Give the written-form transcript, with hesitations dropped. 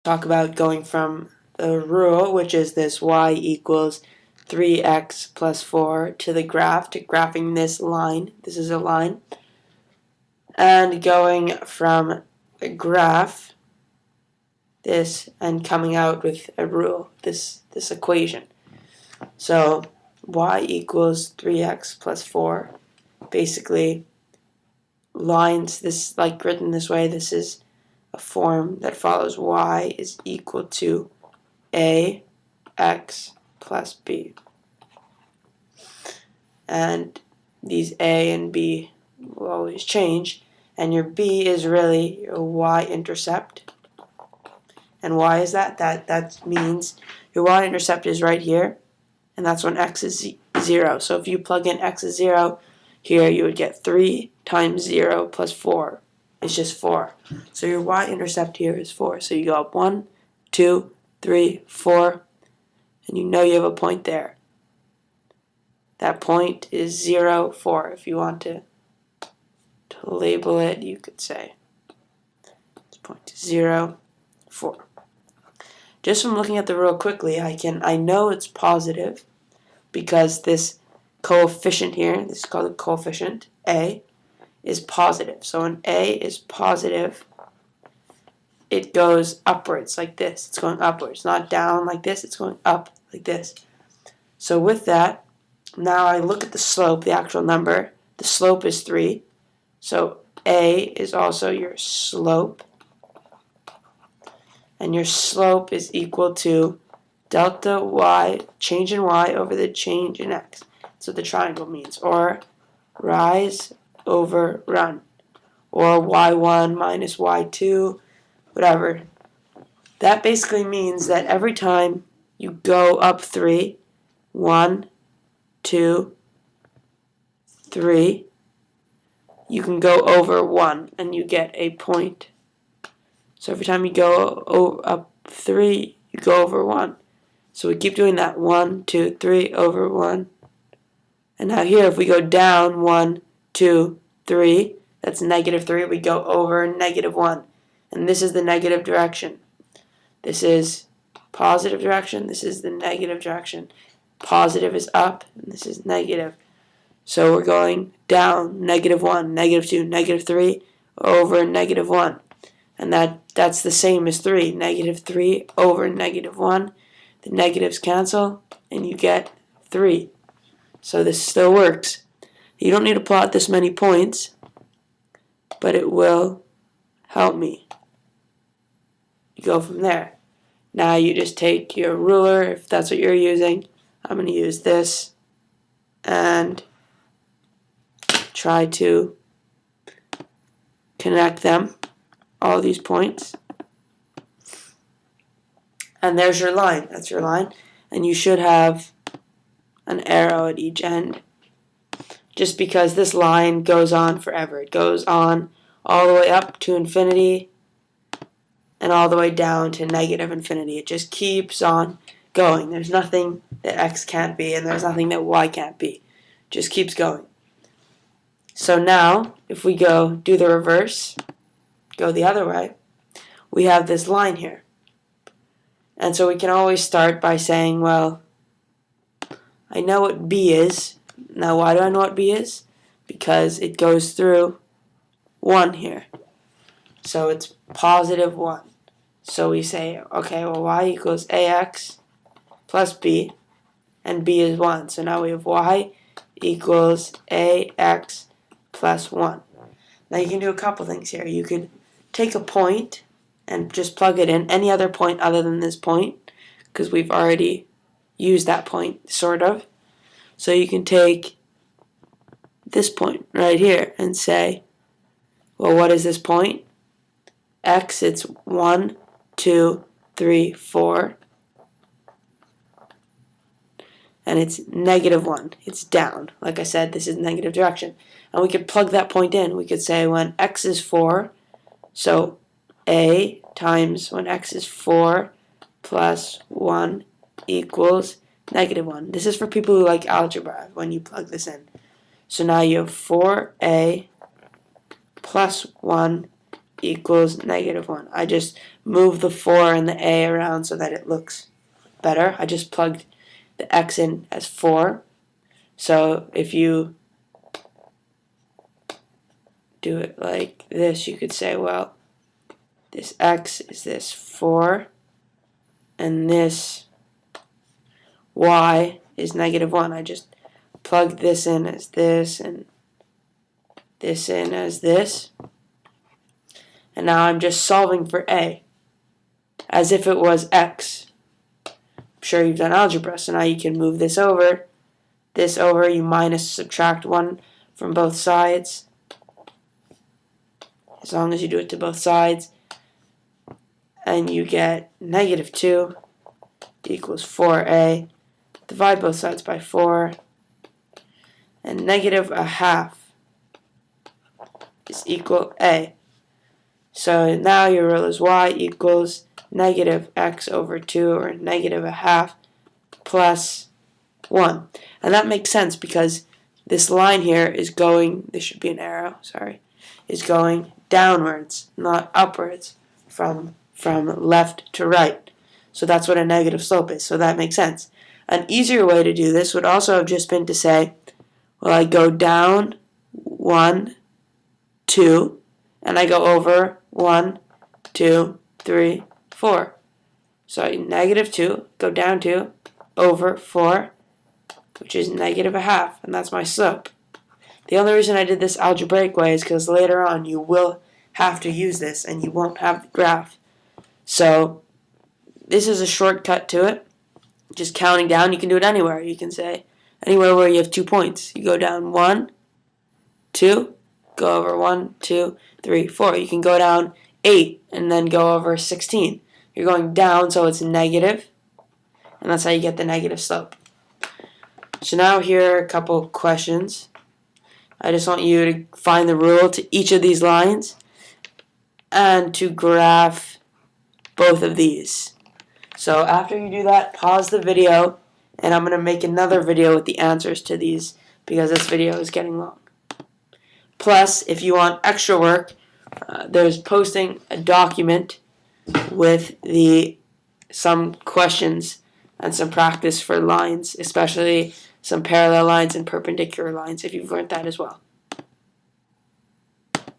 talk about going from the rule, which is this y equals 3x plus 4, to the graph, to graphing this line. This is a line. And going from the graph, this, and coming out with a rule, this equation. So y equals 3x plus 4. Basically, lines, this like written this way, this is a form that follows y is equal to ax plus b. And these a and b will always change, and your b is really your y-intercept. And why is that? That means your y-intercept is right here, and that's when x is 0. So if you plug in x is 0 here, you would get 3 times 0 plus 4 is just 4. So your y-intercept here is 4. So you go up 1, 2, 3, 4, and you know you have a point there. That point is 0, 4. If you want to label it, you could say this point is 0, 4. Just from looking at the rule quickly, I know it's positive because this coefficient here, this is called a coefficient, a, is positive. So when a is positive, it goes upwards like this. It's going upwards, not down like this. It's going up like this. So with that, now I look at the slope, the actual number. The slope is 3. So a is also your slope. And your slope is equal to delta y, change in y over the change in x. That's what the triangle means. Or rise over run. Or y1 minus y2, whatever. That basically means that every time you go up 3, 1, 2, 3, you can go over 1 and you get a point. So every time you go up 3, you go over 1. So we keep doing that. 1, 2, 3, over 1. And now here, if we go down 1, 2, 3, that's negative 3. We go over negative 1. And this is the negative direction. This is positive direction. This is the negative direction. Positive is up, and this is negative. So we're going down negative 1, negative 2, negative 3, over negative 1. And that's the same as 3. Negative 3 over negative 1. The negatives cancel, and you get 3. So this still works. You don't need to plot this many points, but it will help me. You go from there. Now you just take your ruler, if that's what you're using. I'm going to use this, and try to connect them, all these points. And there's your line. That's your line. And you should have an arrow at each end, just because this line goes on forever. It goes on all the way up to infinity and all the way down to negative infinity. It just keeps on going. There's nothing that x can't be, and there's nothing that y can't be. It just keeps going. So now, if we go do the reverse, go the other way, we have this line here. And so we can always start by saying, well, I know what b is. Now why do I know what b is? Because it goes through 1 here. So it's positive 1. So we say, okay, well, y equals ax plus b, and b is 1. So now we have y equals ax plus 1. Now you can do a couple things here. You could take a point and just plug it in, any other point other than this point, because we've already used that point, sort of. So you can take this point right here and say, well, what is this point? X, it's 1, 2, 3, 4. And it's negative 1. It's down. Like I said, this is negative direction. And we could plug that point in. We could say when x is 4, so a times when x is 4 plus 1 equals negative 1. This is for people who like algebra when you plug this in. So now you have 4a plus 1 equals -1. I just moved the 4 and the a around so that it looks better. I just plugged the x in as 4. So if you do it like this, you could say, well, this x is this 4, and this y is -1. I just plugged this in as this, and this in as this. And now I'm just solving for a, as if it was x. I'm sure you've done algebra, so now you can move this over, you minus subtract 1 from both sides, as long as you do it to both sides, and you get -2 equals 4a. Divide both sides by 4, and -1/2 is equal a. So now your rule is y equals -x/2, or -1/2 plus 1. And that makes sense because this line here is going, this should be an arrow, sorry, is going downwards, not upwards, from left to right. So that's what a negative slope is, so that makes sense. An easier way to do this would also have just been to say, well, I go down 1, 2, and I go over 1, 2, 3, 4. So -2, go down 2, over 4, which is -1/2, and that's my slope. The only reason I did this algebraic way is because later on you will have to use this, and you won't have the graph. So this is a shortcut to it. Just counting down, you can do it anywhere. You can say anywhere where you have 2 points. You go down 1, 2, go over 1, 2, 3, 4. You can go down 8 and then go over 16. You're going down, so it's negative, and that's how you get the negative slope. So now here are a couple questions. I just want you to find the rule to each of these lines and to graph both of these. So after you do that, pause the video, and I'm going to make another video with the answers to these because this video is getting long. Plus, if you want extra work, there's posting a document with some questions and some practice for lines, especially some parallel lines and perpendicular lines, if you've learned that as well.